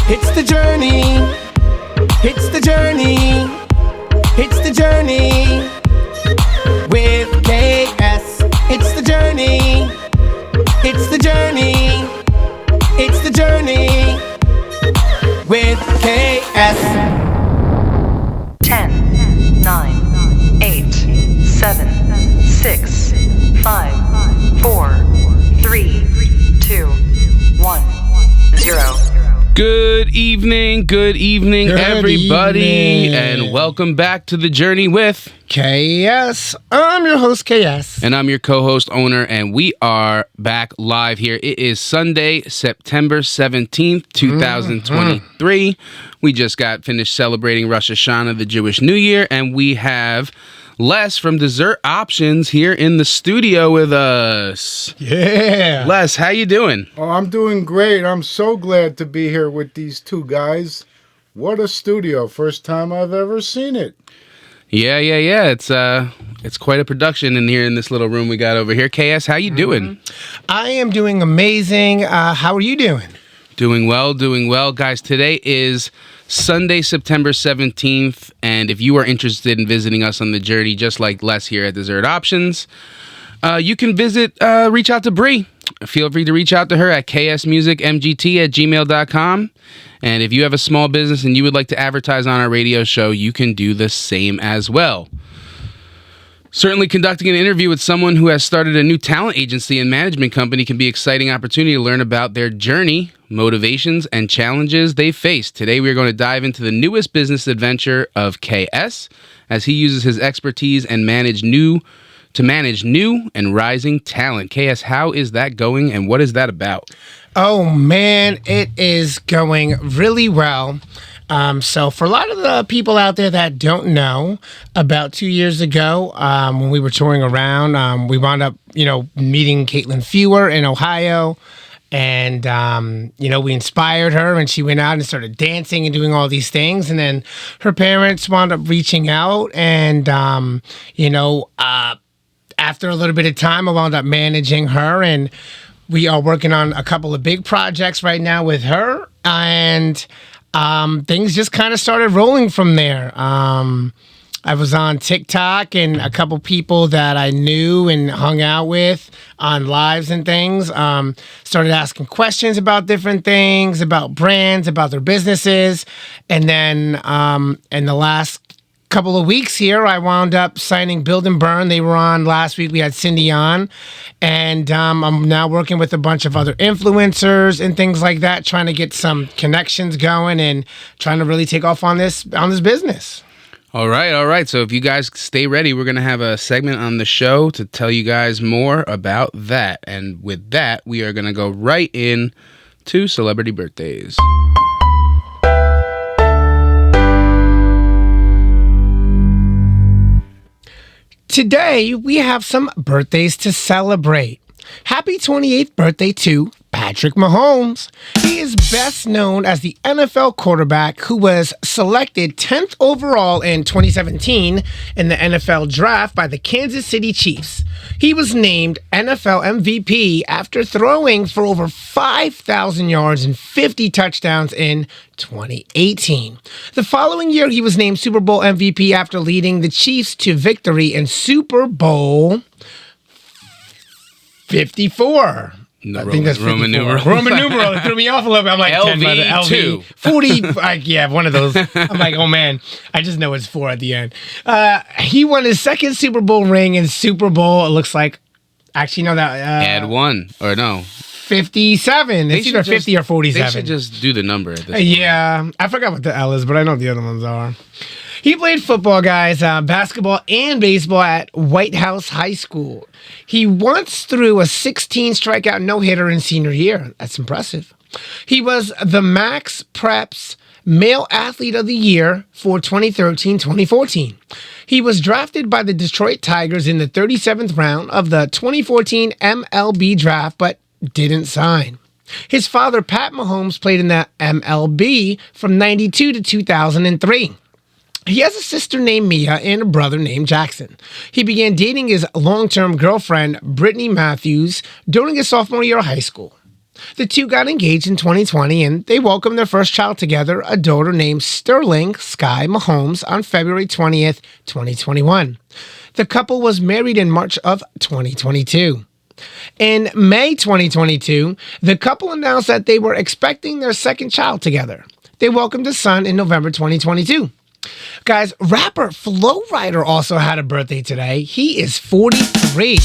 It's the journey. It's the journey. It's the journey with KS. It's the journey. It's the journey. It's the journey with KS. 10, 9, 8, 7, 6, 5, 4, 3, 2, 1, 0. Good evening, everybody, and welcome back to The Journey with KS. I'm your host, KS. And I'm your co-host, Owner, and we are back live here. It is Sunday, September 17th, 2023. We just got finished celebrating Rosh Hashanah, the Jewish New Year, and we have Les from Dessert Options here in the studio with us. Yeah. Les, how you doing? Oh, I'm doing great. I'm so glad to be here with these two guys. What a studio. First time I've ever seen it. Yeah. It's quite a production in here in this little room we got over here. KS, how you doing? I am doing amazing. How are you doing? Doing well. Guys, today is Sunday, September 17th, and if you are interested in visiting us on the journey, just like Les here at Dessert Options, you can reach out to Bree. Feel free to reach out to her at ksmusicmgt@gmail.com. And if you have a small business and you would like to advertise on our radio show, you can do the same as well. Certainly, conducting an interview with someone who has started a new talent agency and management company can be an exciting opportunity to learn about their journey, motivations, and challenges they face. Today, we are going to dive into the newest business adventure of KS as he uses his expertise and manage new and rising talent. KS, how is that going, and what is that about? Oh, man, it is going really well. So for a lot of the people out there that don't know, about 2 years ago, when we were touring around, we wound up, meeting Caitlin Fewer in Ohio. And, we inspired her, and she went out and started dancing and doing all these things. And then her parents wound up reaching out, and, after a little bit of time, I wound up managing her, and we are working on a couple of big projects right now with her. And things just kind of started rolling from there. I was on TikTok, and a couple people that I knew and hung out with on lives and things started asking questions about different things, about brands, about their businesses. And then in the last couple of weeks here, I wound up signing Build and Burn. They were on last week. We had Cindy on, and I'm now working with a bunch of other influencers and things like that, trying to get some connections going and trying to really take off on this business. All right. So if you guys stay ready, we're going to have a segment on the show to tell you guys more about that. And with that, we are going to go right in to celebrity birthdays. Today, we have some birthdays to celebrate. Happy 28th birthday to Patrick Mahomes. He is best known as the NFL quarterback who was selected 10th overall in 2017 in the NFL draft by the Kansas City Chiefs. He was named NFL MVP after throwing for over 5,000 yards and 50 touchdowns in 2018. The following year, he was named Super Bowl MVP after leading the Chiefs to victory in Super Bowl 54. No, I think that's Roman numeral. Roman numeral. It threw me off a little bit. I'm like, LV2. 40. Yeah, one of those. I'm like, oh man, I just know it's 4 at the end. He won his second Super Bowl ring in Super Bowl. It looks like, actually, no, that. Add 1, or no. 57. It's either 50 or 47. They should just do the number at this point. Yeah, I forgot what the L is, but I know what the other ones are. He played football, guys, basketball and baseball at White House High School. He once threw a 16-strikeout no-hitter in senior year. That's impressive. He was the Max Preps Male Athlete of the Year for 2013-2014. He was drafted by the Detroit Tigers in the 37th round of the 2014 MLB draft, but didn't sign. His father, Pat Mahomes, played in the MLB from 92 to 2003. He has a sister named Mia and a brother named Jackson. He began dating his long-term girlfriend, Brittany Matthews, during his sophomore year of high school. The two got engaged in 2020 and they welcomed their first child together, a daughter named Sterling Sky Mahomes, on February 20th, 2021. The couple was married in March of 2022. In May 2022, the couple announced that they were expecting their second child together. They welcomed a son in November 2022. Guys, rapper Flo Rida also had a birthday today. He is 43.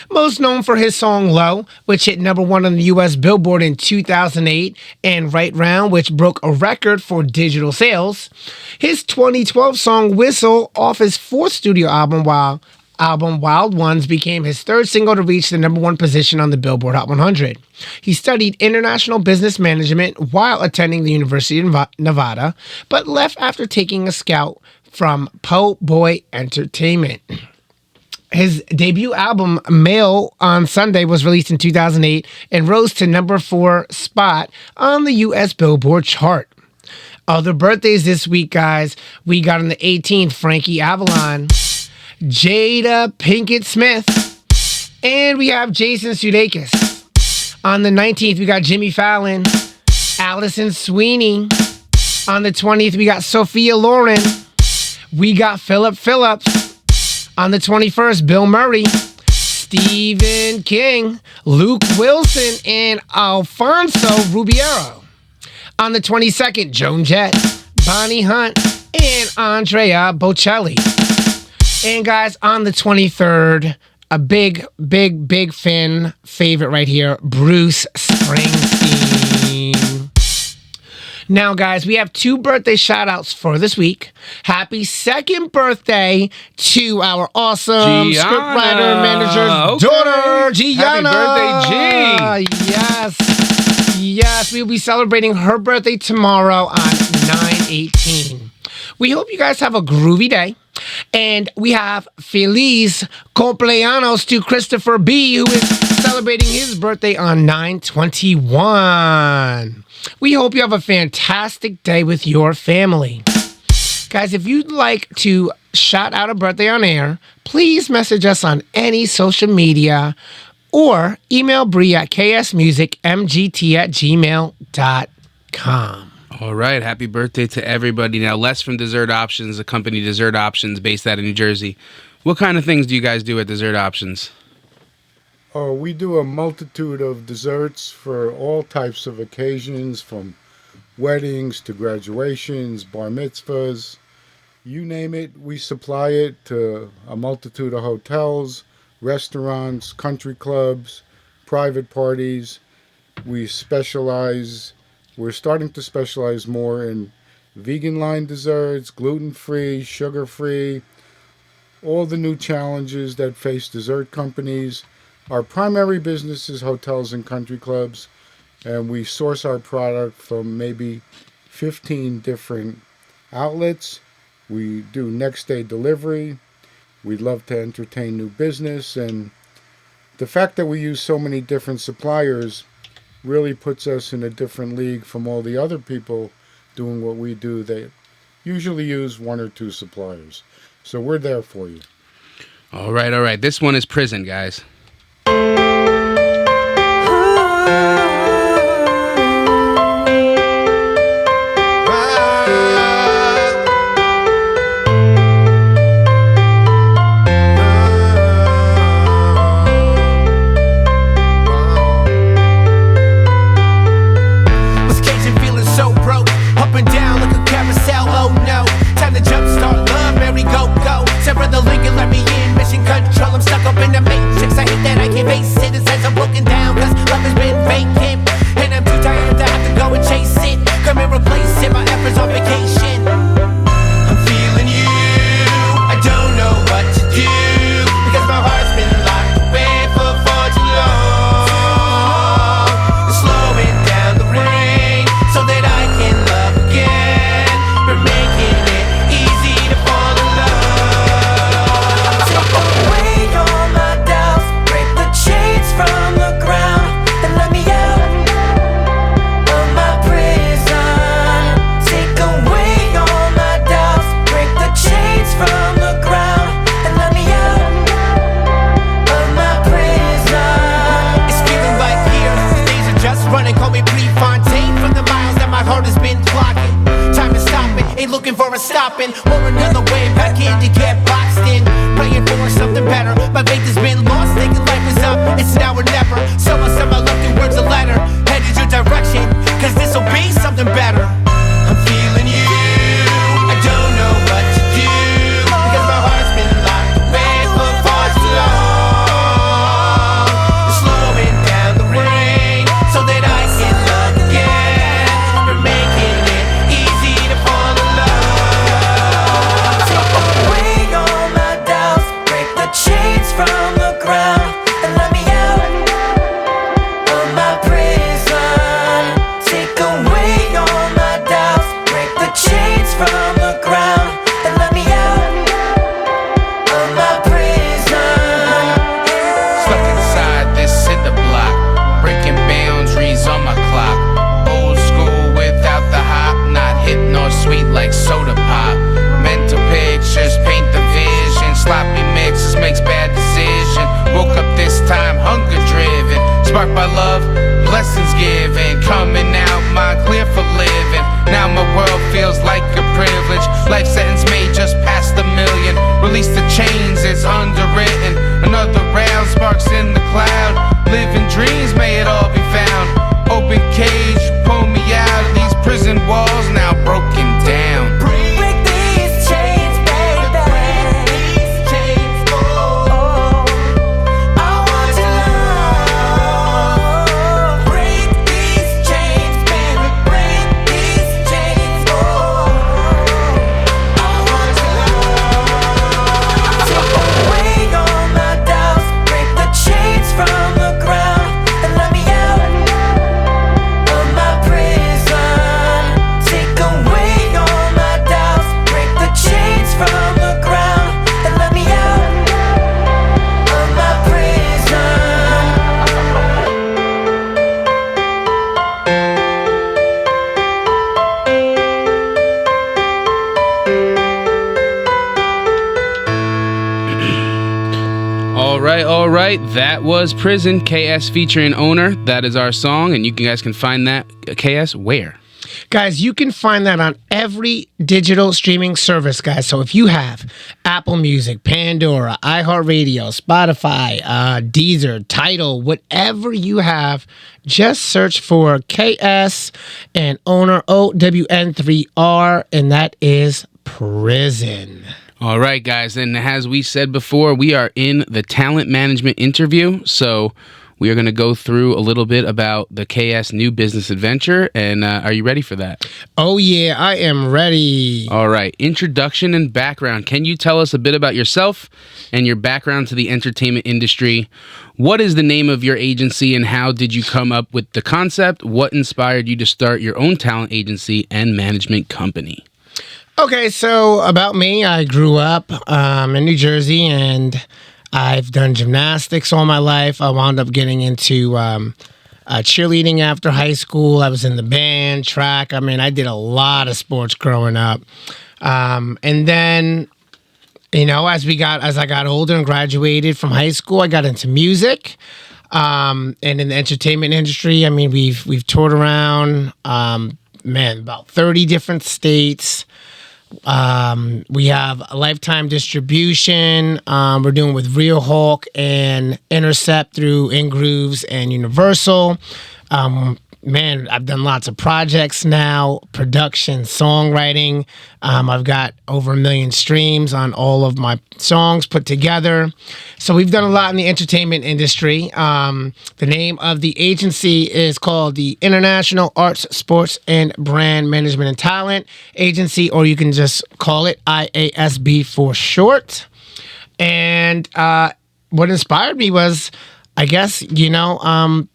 Most known for his song Low, which hit #1 on the U.S. Billboard in 2008, and Right Round, which broke a record for digital sales. His 2012 song Whistle, off his fourth studio album Wild Ones, became his third single to reach the #1 position on the Billboard Hot 100. He studied international business management while attending the University of Nevada, but left after taking a scout from Po' Boy Entertainment. His debut album, Mail on Sunday, was released in 2008 and rose to #4 spot on the U.S. Billboard chart. Other birthdays this week, guys. We got on the 18th, Frankie Avalon, Jada Pinkett Smith, and we have Jason Sudeikis. On the 19th, we got Jimmy Fallon, Allison Sweeney. On the 20th, we got Sophia Loren. We got Philip Phillips. On the 21st, Bill Murray, Stephen King, Luke Wilson, and Alfonso Rubiero. On the 22nd, Joan Jett, Bonnie Hunt, and Andrea Bocelli. And guys, on the 23rd, a big fan favorite right here, Bruce Springsteen. Now, guys, we have 2 birthday shout-outs for this week. Happy second birthday to our awesome scriptwriter manager's daughter, Gianna. Happy birthday, G. Yes, we'll be celebrating her birthday tomorrow on 9/18. We hope you guys have a groovy day. And we have Feliz Cumpleaños to Christopher B., who is celebrating his birthday on 9/21. We hope you have a fantastic day with your family. Guys, if you'd like to shout out a birthday on air, please message us on any social media or email Bree at ksmusicmgt@gmail.com. All right, happy birthday to everybody. Now, Les from Dessert Options, a company, Dessert Options, based out of New Jersey. What kind of things do you guys do at Dessert Options? Oh, we do a multitude of desserts for all types of occasions, from weddings to graduations, bar mitzvahs. You name it, we supply it to a multitude of hotels, restaurants, country clubs, private parties. We're starting to specialize more in vegan line desserts, gluten-free, sugar-free, all the new challenges that face dessert companies. Our primary business is hotels and country clubs, and we source our product from maybe 15 different outlets. We do next day delivery. We'd love to entertain new business, and the fact that we use so many different suppliers really puts us in a different league from all the other people doing what we do. They usually use 1 or 2 suppliers. So we're there for you. All right. This one is Prison, guys. Control, I'm stuck up in the matrix. I hate that I can't face stopping, or another way back in to get boxed in. Praying for something better. My faith has been lost, thinking life is up. It's now or never. So I send my love through words a letter. Headed your direction, cause this'll be something better. I'm feeling you. I don't know what to do, because my heart's been locked away for far too long. Slowing down the rain so that I can love again. You're making it easy to fall in love. Take away all my doubts, break the chains from the ground, and let me out of my prison. Take away all my doubts, break the chains from the ground, and let me out of my prison. Stuck inside this cinder block, breaking boundaries on my clock. Old school without the hop, not hit nor sweet like soda pop. Mental pictures paint the vision, sloppy mixes makes bad decision. Woke up this time hunger driven, sparked by love, blessings given. Coming out, mind clear for living. Now my world feels like a privilege. Life sentence made just past $1 million. Release the chains, it's underwritten. Another round, sparks in the cloud. Living dreams, may it all be found. Open cage, pull me out of these prison walls, now broken down. Break these chains, baby. Break these chains, oh. I want your love. Break these chains, baby. Break these chains, oh. I want your love. Take away all my doubts, break the chains from the ground, and let me out of my prison. Take away all my doubts, break the chains from the ground, and let me out of my prison. All right. That was Prison, KS featuring Owner. That is our song, and you guys can find that, KS, where? Guys, you can find that on every digital streaming service, guys. So if you have Apple Music, Pandora, iHeartRadio, Spotify, Deezer, Tidal, whatever you have, just search for KS and Owner, OWN3R, and that is Prison. All right, guys, and as we said before, we are in the talent management interview, so we are going to go through a little bit about the KS new business adventure, and are you ready for that? Oh, yeah, I am ready. All right, introduction and background. Can you tell us a bit about yourself and your background to the entertainment industry? What is the name of your agency, and how did you come up with the concept? What inspired you to start your own talent agency and management company? Okay, so about me, I grew up in New Jersey, and I've done gymnastics all my life. I wound up getting into cheerleading after high school. I was in the band, track. I mean, I did a lot of sports growing up. And then, you know, as I got older and graduated from high school, I got into music. And in the entertainment industry, I mean, we've toured around, about 30 different states. We have a lifetime distribution. We're doing with Rvkah and Intercept through InGrooves and Universal. I've done lots of projects now, production, songwriting. I've got over 1 million streams on all of my songs put together. So we've done a lot in the entertainment industry. The name of the agency is called the International Arts, Sports, and Brand Management and Talent Agency, or you can just call it IASB for short. And what inspired me was, I guess,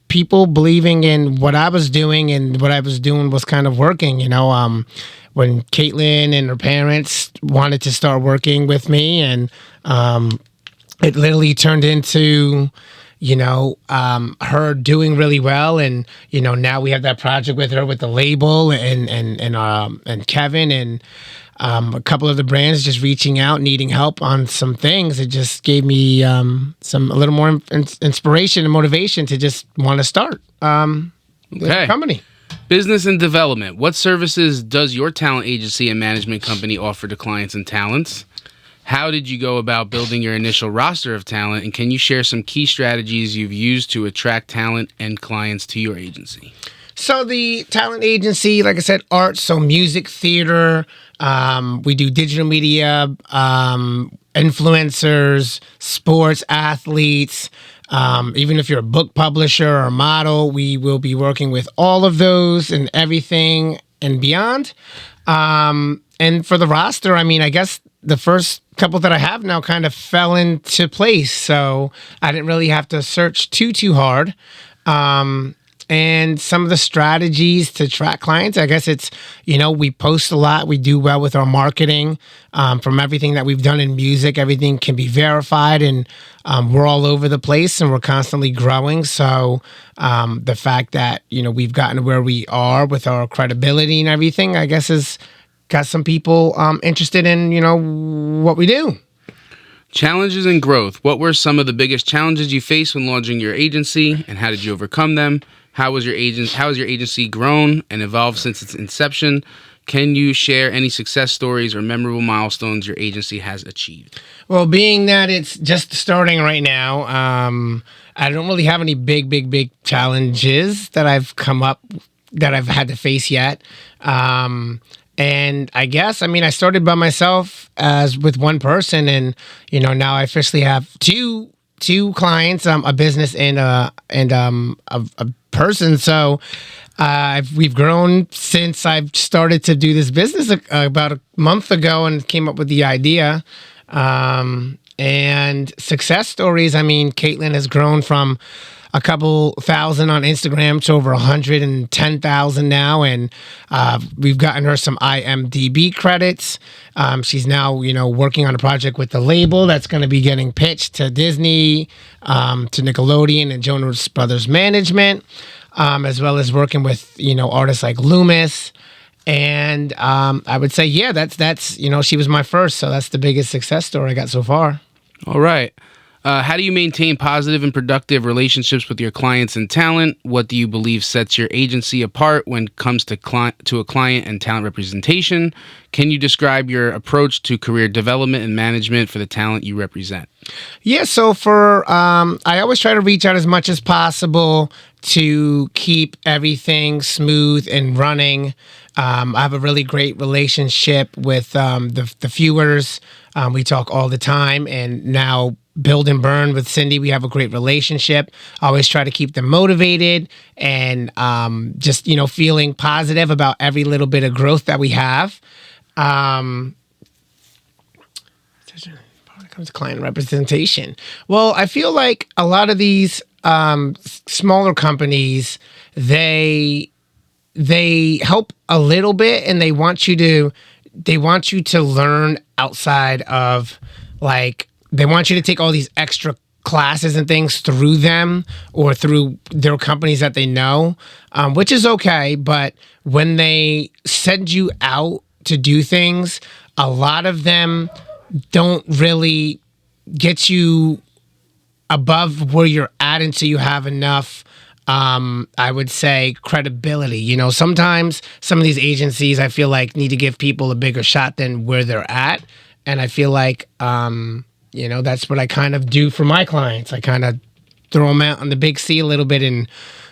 people believing in what I was doing, and what I was doing was kind of working, when Caitlin and her parents wanted to start working with me, and it literally turned into, her doing really well. And, now we have that project with her with the label and Kevin and a couple of the brands just reaching out, needing help on some things. It just gave me a little more inspiration and motivation to just want to start the company. Business and development. What services does your talent agency and management company offer to clients and talents? How did you go about building your initial roster of talent? And can you share some key strategies you've used to attract talent and clients to your agency? So the talent agency, like I said, art, so music, theater. We do digital media, influencers, sports, athletes. Even if you're a book publisher or a model, we will be working with all of those and everything and beyond. And for the roster, I mean, I guess the first couple that I have now kind of fell into place. So I didn't really have to search too hard. And some of the strategies to attract clients, I guess it's, we post a lot. We do well with our marketing. From everything that we've done in music, everything can be verified, and we're all over the place and we're constantly growing. So the fact that, we've gotten to where we are with our credibility and everything, I guess has got some people interested in, what we do. Challenges and growth. What were some of the biggest challenges you faced when launching your agency, and how did you overcome them? How has your agency grown and evolved since its inception? Can you share any success stories or memorable milestones your agency has achieved? Well, being that it's just starting right now, I don't really have any big challenges that I've had to face yet. And I guess, I started by myself as with one person, and now I officially have two clients, a business and a person. So we've grown since I've started to do this business about a month ago, and came up with the idea. And success stories, Caitlin has grown from a couple thousand on Instagram to over 110,000 now, and we've gotten her some IMDb credits. She's now, working on a project with the label that's going to be getting pitched to Disney, to Nickelodeon and Jonas Brothers Management, as well as working with, artists like Loomis. And I would say, yeah, that's she was my first, so that's the biggest success story I got so far. All right. How do you maintain positive and productive relationships with your clients and talent? What do you believe sets your agency apart when it comes to a client and talent representation? Can you describe your approach to career development and management for the talent you represent? Yeah, so I always try to reach out as much as possible to keep everything smooth and running. I have a really great relationship with the viewers. We talk all the time, and now Build and Burn with Cindy, we have a great relationship. I always try to keep them motivated and just, feeling positive about every little bit of growth that we have. When it comes to client representation, well, I feel like a lot of these smaller companies, they help a little bit, and they want you to learn outside of, like, they want you to take all these extra classes and things through them or through their companies that they know, which is okay. But when they send you out to do things, a lot of them don't really get you above where you're at until you have enough, I would say, credibility. Sometimes some of these agencies, I feel like, need to give people a bigger shot than where they're at. And I feel like, that's what I kind of do for my clients. I kind of throw them out on the big sea a little bit, and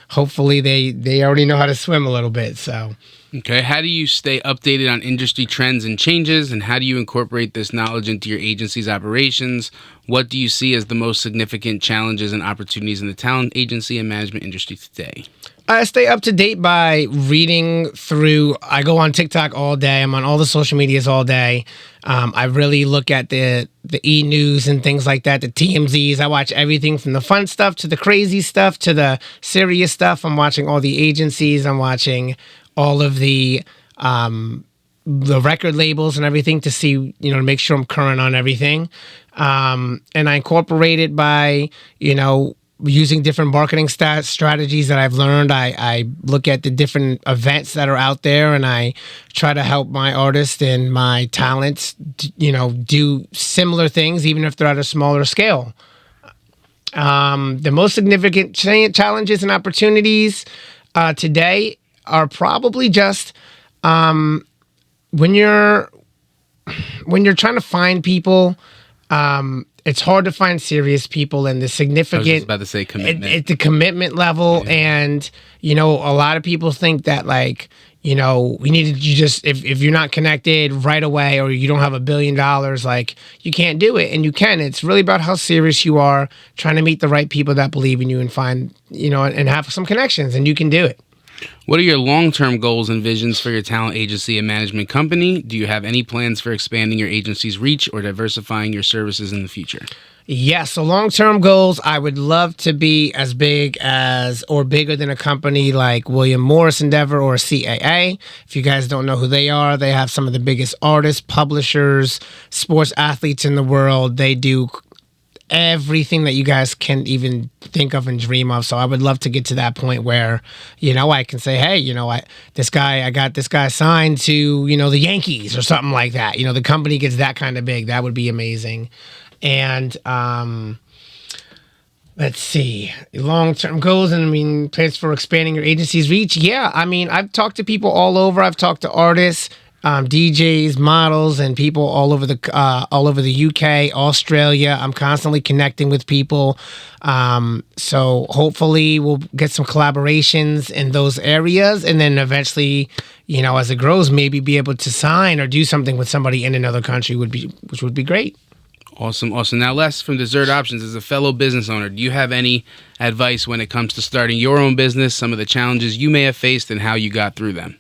hopefully they already know how to swim a little bit. So, okay. How do you stay updated on industry trends and changes, and how do you incorporate this knowledge into your agency's operations? What do you see as the most significant challenges and opportunities in the talent agency and management industry today? I stay up to date by reading through. I go on TikTok all day. I'm on all the social medias all day. I really look at the e-news and things like that, the TMZs. I watch everything from the fun stuff to the crazy stuff to the serious stuff. I'm watching all the agencies. I'm watching all of the record labels and everything to see, to make sure I'm current on everything. And I incorporate it by, using different marketing strategies that I've learned. I look at the different events that are out there, and I try to help my artists and my talents, do similar things, even if they're at a smaller scale. The most significant challenges and opportunities today, are probably just when you're trying to find people, it's hard to find serious people, and the significant. I was just about to say commitment. At the commitment level, and a lot of people think that we need to just if you're not connected right away or you don't have $1 billion, you can't do it, and you can. It's really about how serious you are, trying to meet the right people that believe in you and find and have some connections, and you can do it. What are your long-term goals and visions for your talent agency and management company? Do you have any plans for expanding your agency's reach or diversifying your services in the future? Yeah, so long-term goals, I would love to be as big as or bigger than a company like William Morris Endeavor or CAA. If you guys don't know who they are, they have some of the biggest artists, publishers, sports athletes in the world. They do everything that you guys can even think of and dream of. So I would love to get to that point where, I can say, hey, I got this guy signed to, the Yankees or something like that. The company gets that kind of big. That would be amazing. And let's see, long-term goals and plans for expanding your agency's reach. Yeah, I've talked to people all over. I've talked to artists, DJs, models, and people all over the UK, Australia. I'm constantly connecting with people. So hopefully we'll get some collaborations in those areas, and then eventually, as it grows, maybe be able to sign or do something with somebody in another country which would be great. Awesome. Now, Les from Dessert Options, as a fellow business owner, do you have any advice when it comes to starting your own business, some of the challenges you may have faced, and how you got through them?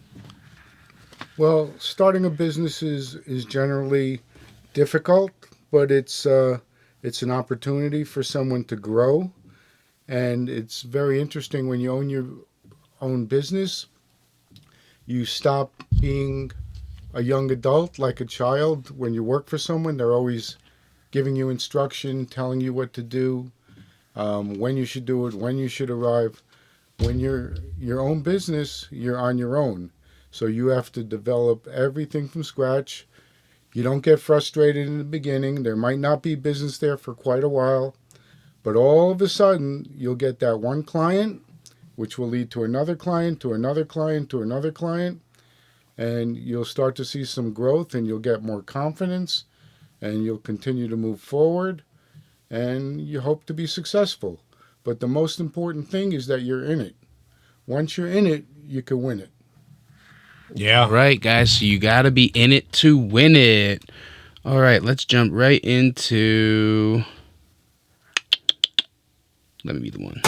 Well, starting a business is generally difficult, but it's an opportunity for someone to grow. And it's very interesting when you own your own business, you stop being a young adult like a child. When you work for someone, they're always giving you instruction, telling you what to do, when you should do it, when you should arrive. When you're your own business, you're on your own. So you have to develop everything from scratch. You don't get frustrated in the beginning. There might not be business there for quite a while, but all of a sudden you'll get that one client, which will lead to another client, to another client, to another client, and you'll start to see some growth, and you'll get more confidence, and you'll continue to move forward, and you hope to be successful. But the most important thing is that you're in it. Once you're in it, you can win it. Yeah. All right, guys. So you got to be in it to win it. All right, let's jump right into... Let me be the one.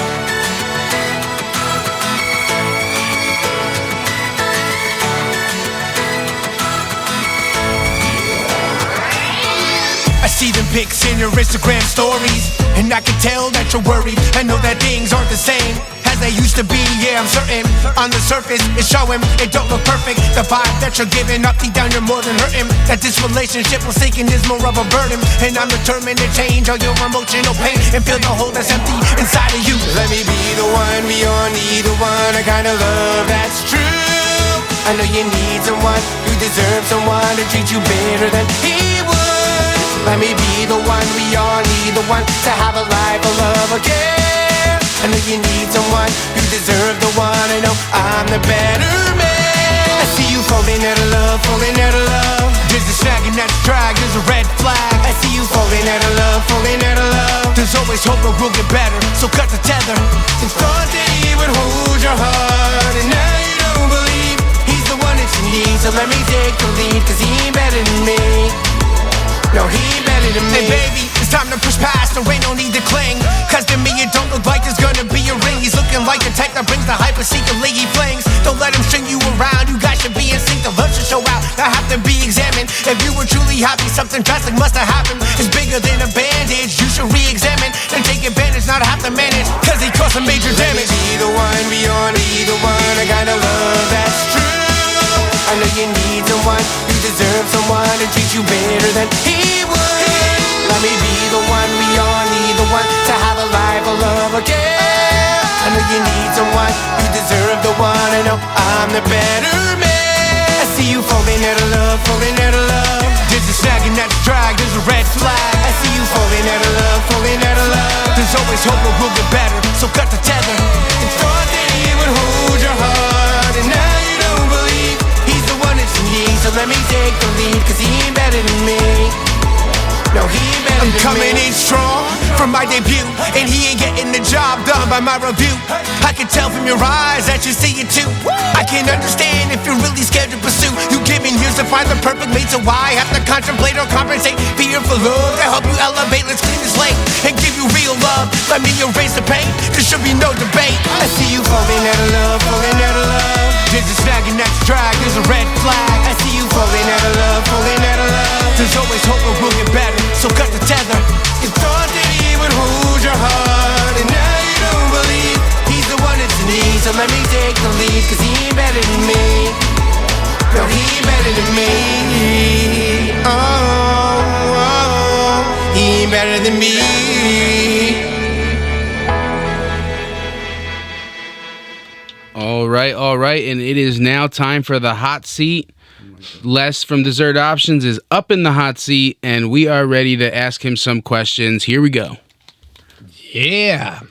I see the pics in your Instagram stories, and I can tell that you're worried. I know that things aren't the same as they used to be, yeah, I'm certain. On the surface, it's showing, it don't look perfect. The vibe that you're giving up, deep down you're more than hurting. That this relationship was sinking is more of a burden, and I'm determined to change all your emotional pain and fill the hole that's empty inside of you. Let me be the one, we all need the one, a kind of love that's true. I know you need someone, you deserve someone to treat you better than he would. Let me be the one, we all need the one, to have a life of love again. I know you need someone, you deserve the one, I know I'm the better man. I see you falling out of love, falling out of love. There's a snagging at the drag, there's a red flag. I see you falling out of love, falling out of love. There's always hope that we'll get better, so cut the tether. And thought that he would hold your heart, and now you don't believe he's the one that you need. So let me take the lead, cause he ain't better than me. No, he better than me. Hey baby, it's time to push past, there ain't no need to cling. Cause to me it don't look like there's gonna be a ring. He's looking like the type that brings the hype and secretly he flings. Don't let him string you around, you guys should be in sync. The love should show out, I have to be examined. If you were truly happy, something drastic must have happened. It's bigger than a bandage, you should re-examine. Then take advantage, not have to manage, cause he caused some major damage. Let me be the one, we all need the one, a kind of love that's true. I know you need someone, you deserve someone to treat you better than he would. Let me be the one, we all need the one, to have a life of love again. I know you need someone, you deserve the one, I know I'm the better man. I see you falling out of love, falling out of love. There's a snagging at the drag, there's a red flag. I see you falling out of love, falling out of love. There's always hope that we'll get better, so cut the tether. And thought that he would hold your heart, and now take the lead, cause he ain't better than me. No, he ain't better than me. I'm coming in strong from my debut, and he ain't getting the job done by my review. I can tell from your eyes that you see it too. I can understand if you're really scared to pursue. You given years to find the perfect mate, so why have to contemplate or compensate? Fear for love to help you elevate. Let's clean the slate and give you real love. Let me erase the pain, there should be no debate. I see you falling out of love, falling out of love. There's a snag and that's drag, there's a red flag. I see you falling out of love, falling out of love. There's always hope it will get better, so cut the tether. You thought that he would hold your heart, and now you don't believe he's the one that's in need. So let me take the lead, cause he ain't better than me. No, he ain't better than me. Oh, he ain't better than me. All right, and it is now time for the hot seat. Les from Dessert Options is up in the hot seat, and we are ready to ask him some questions. Here we go. Yeah.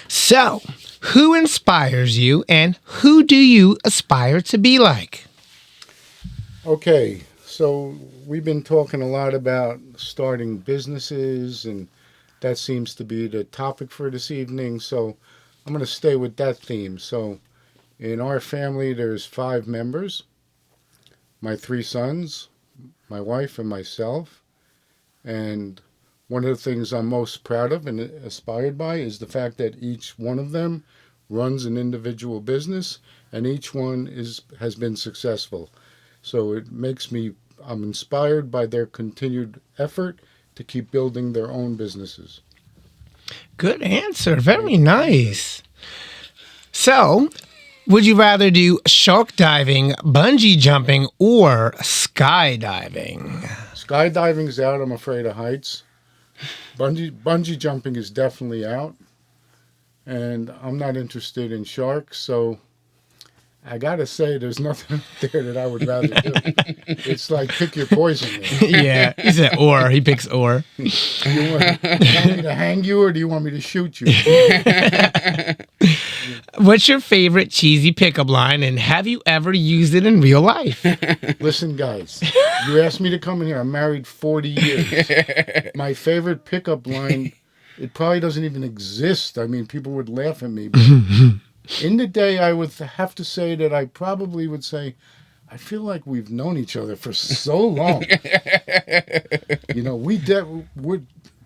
So, who inspires you, and who do you aspire to be like? Okay, so we've been talking a lot about starting businesses, and that seems to be the topic for this evening. So I'm going to stay with that theme. So in our family, there's 5 members. My 3 sons, my wife, and myself. And one of the things I'm most proud of and aspired by is the fact that each one of them runs an individual business, and each one has been successful. So it makes me, I'm inspired by their continued effort to keep building their own businesses. Good answer. Very nice. So, would you rather do shark diving, bungee jumping, or skydiving? Skydiving's out. I'm afraid of heights. Bungee jumping is definitely out. And I'm not interested in sharks, so I gotta say there's nothing there that I would rather do. It's like pick your poison. Yeah, he said or. He picks or. You want me to hang you, or do you want me to shoot you? What's your favorite cheesy pickup line, and have you ever used it in real life? Listen, guys, you asked me to come in here. I'm married 40 years. My favorite pickup line, it probably doesn't even exist. I mean, people would laugh at me. But in the day, I would have to say that I probably would say, I feel like we've known each other for so long. You know,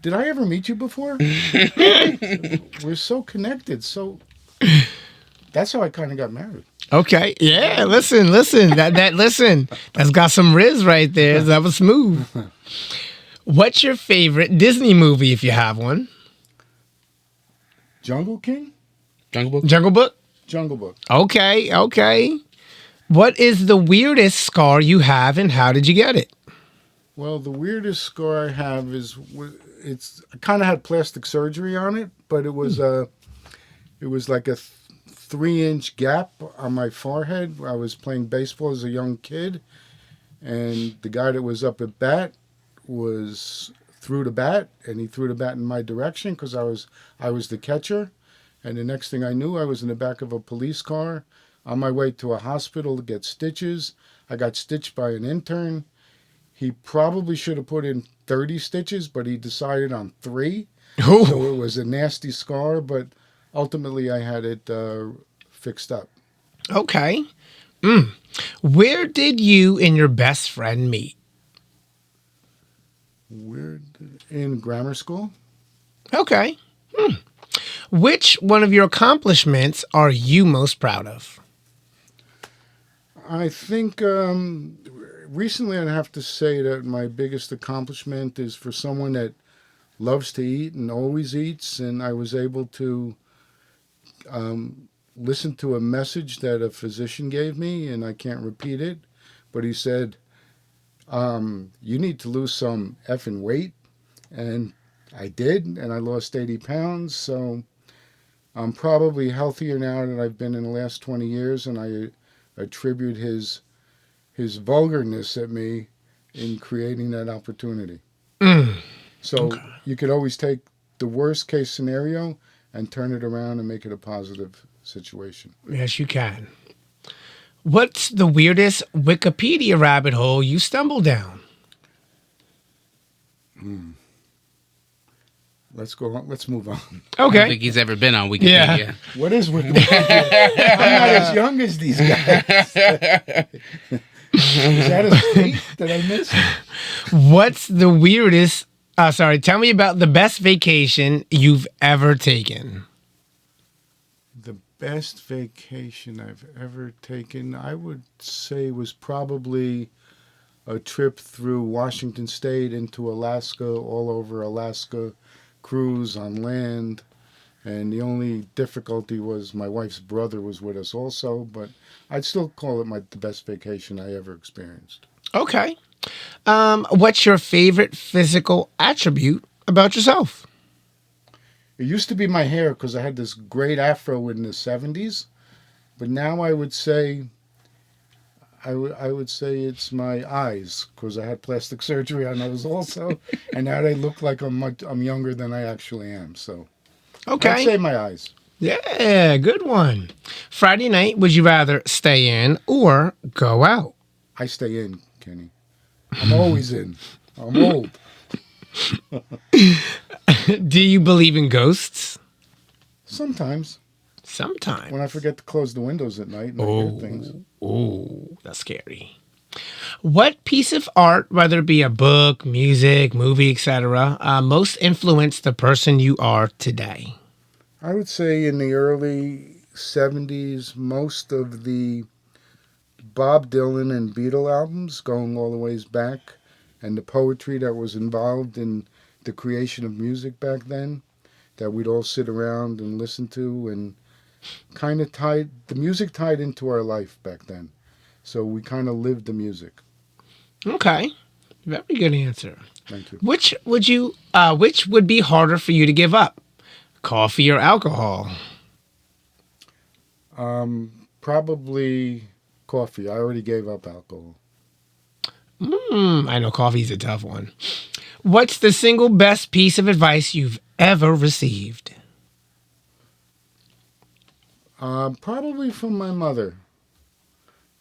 did I ever meet you before? We're so connected. So that's how I kind of got married. Okay, yeah. Listen. That's got some riz right there. That was smooth. What's your favorite Disney movie, if you have one? Jungle King? Jungle Book? Jungle Book? Jungle Book. Okay. What is the weirdest scar you have, and how did you get it? Well, the weirdest scar I have is I kind of had plastic surgery on it, but it was like a 3-inch gap on my forehead. I was playing baseball as a young kid, and the guy that was up at bat threw the bat, and he threw the bat in my direction because I was the catcher. And the next thing I knew, I was in the back of a police car on my way to a hospital to get stitches. I got stitched by an intern. He probably should have put in 30 stitches, but he decided on 3. Ooh. So it was a nasty scar, but ultimately I had it fixed up. Okay. Where did you and your best friend meet? In grammar school. Okay. Which one of your accomplishments are you most proud of? I think recently I'd have to say that my biggest accomplishment is for someone that loves to eat and always eats, and I was able to listen to a message that a physician gave me, and I can't repeat it, but he said, you need to lose some effing weight, and I did, and I lost 80 pounds, so I'm probably healthier now than I've been in the last 20 years, and I attribute his vulgarness at me in creating that opportunity. So you could always take the worst case scenario and turn it around and make it a positive situation. Yes, you can. What's the weirdest Wikipedia rabbit hole you stumbled down? Let's go on. Let's move on. I don't Okay. think he's ever been on Wikipedia. Yeah. What is Wikipedia? I'm not as young as these guys. Is that a state that I missed? What's the weirdest? Tell me about the best vacation you've ever taken. The best vacation I've ever taken, I would say, was probably a trip through Washington State into Alaska, all over Alaska, cruise on land. And the only difficulty was my wife's brother was with us also, but I'd still call it the best vacation I ever experienced. Okay. What's your favorite physical attribute about yourself? It used to be my hair because I had this great afro in the 70s, but now I would say it's my eyes because I had plastic surgery on those also, and now they look like I'm younger than I actually am. So Okay. I'd say my eyes. Yeah, good one. Friday night, would you rather stay in or go out? I stay in, Kenny. I'm always in. I'm old. Do you believe in ghosts? Sometimes Sometimes. when I forget to close the windows at night and I hear things. Oh, that's scary. What piece of art, whether it be a book, music, movie, etc., most influenced the person you are today? I would say in the early 70s, most of the Bob Dylan and Beatle albums, going all the ways back, and the poetry that was involved in the creation of music back then, that we'd all sit around and listen to, and kind of the music tied into our life back then. So we kind of lived the music. Okay, very good answer. Thank you. Which would be harder for you to give up, coffee or alcohol? Probably coffee. I already gave up alcohol. I know coffee's a tough one. What's the single best piece of advice you've ever received? Probably from my mother.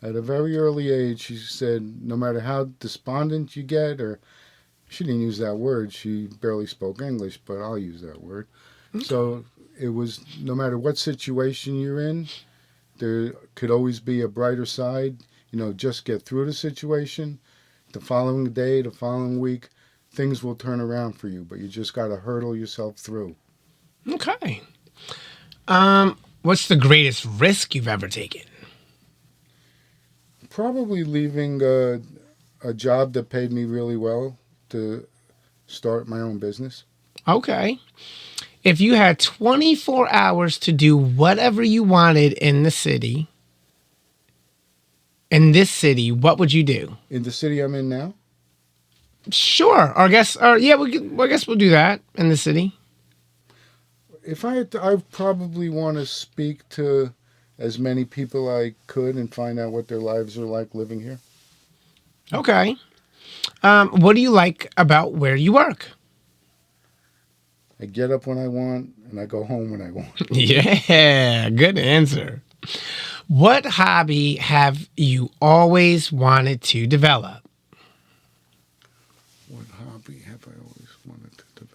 At a very early age, she said, no matter how despondent you get, or she didn't use that word, she barely spoke English, but I'll use that word. Okay. So it was, no matter what situation you're in, there could always be a brighter side. Just get through the situation. The following day, the following week, things will turn around for you, but you just got to hurdle yourself through. Okay. What's the greatest risk you've ever taken? Probably leaving a job that paid me really well to start my own business. Okay. If you had 24 hours to do whatever you wanted in this city, what would you do? In the city I'm in now? Sure. I guess we'll do that in the city. If I probably want to speak to as many people I could and find out what their lives are like living here. Okay. What do you like about where you work? I get up when I want and I go home when I want. Yeah, good answer. What hobby have you always wanted to develop? What hobby have I always wanted to develop?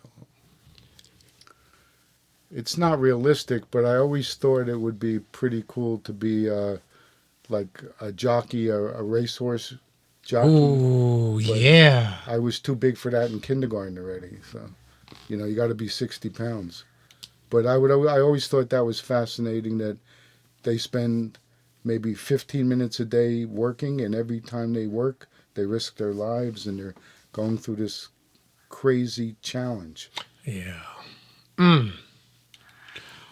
It's not realistic, but I always thought it would be pretty cool to be like a jockey, a racehorse jockey. Ooh, But yeah. I was too big for that in kindergarten already, so you got to be 60 pounds. But I always thought that was fascinating that they spend maybe 15 minutes a day working, and every time they work, they risk their lives, and they're going through this crazy challenge. Yeah.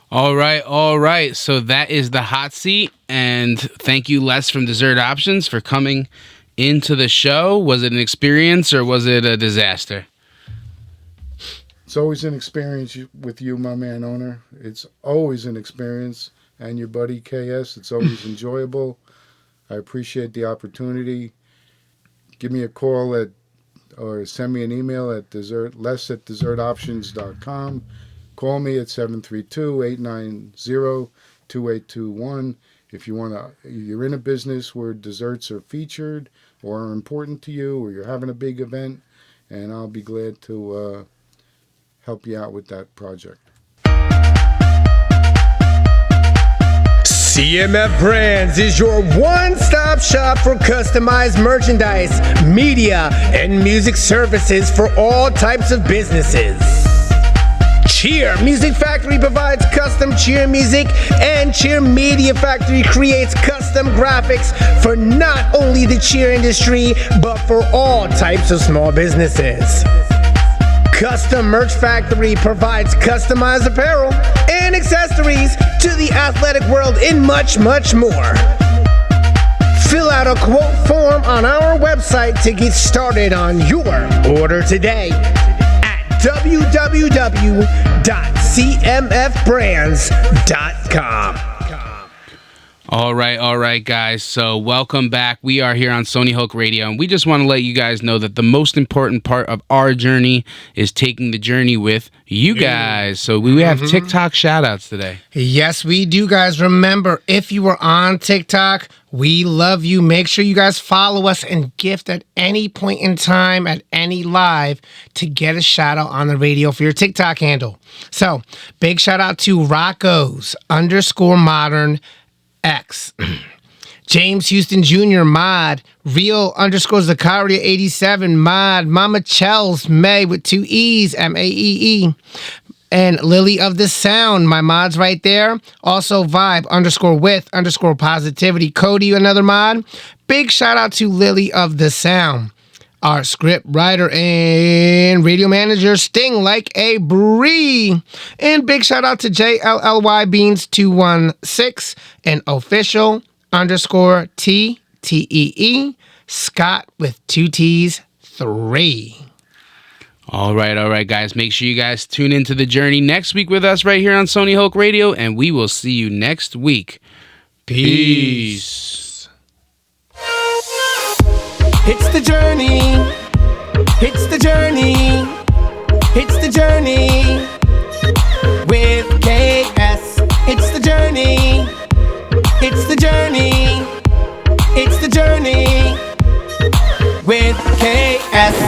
All right. So that is the hot seat, and thank you, Les from Dessert Options, for coming into the show. Was it an experience or was it a disaster? It's always an experience with you, my man owner. It's always an experience. And your buddy KS, it's always enjoyable. I appreciate the opportunity. Give me a call or send me an email at les@dessertoptions.com. Call me at 732-890-2821. if you're in a business where desserts are featured or are important to you, or you're having a big event, and I'll be glad to help you out with that project. CMF Brands is your one-stop shop for customized merchandise, media, and music services for all types of businesses. Cheer Music Factory provides custom cheer music, and Cheer Media Factory creates custom graphics for not only the cheer industry, but for all types of small businesses. Custom Merch Factory provides customized apparel and accessories to the athletic world and much, much more. Fill out a quote form on our website to get started on your order today at www.cmfbrands.com. All right, guys. So welcome back. We are here on Sony Hulk Radio, and we just want to let you guys know that the most important part of our journey is taking the journey with you guys. So we have TikTok shout-outs today. Yes, we do, guys. Remember, if you are on TikTok, we love you. Make sure you guys follow us and gift at any point in time at any live to get a shout-out on the radio for your TikTok handle. So, big shout-out to Rocco's_modern X, James Houston Jr. Mod, Real_Zakaria 87 Mod, Mama Chels May with 2 E's, Maee, and Lily of the Sound. My mod's right there. Also Vibe_with_positivity Cody, another mod. Big shout out to Lily of the Sound. Our script writer and radio manager, Sting Like a Bree. And big shout out to JLLY Beans 216 and official_TTEE Scott with 2 T's 3. All right, guys. Make sure you guys tune into The Journey next week with us right here on Sony Hulk Radio, and we will see you next week. Peace. It's the journey. It's the journey. It's the journey with KS. It's the journey. It's the journey. It's the journey with KS.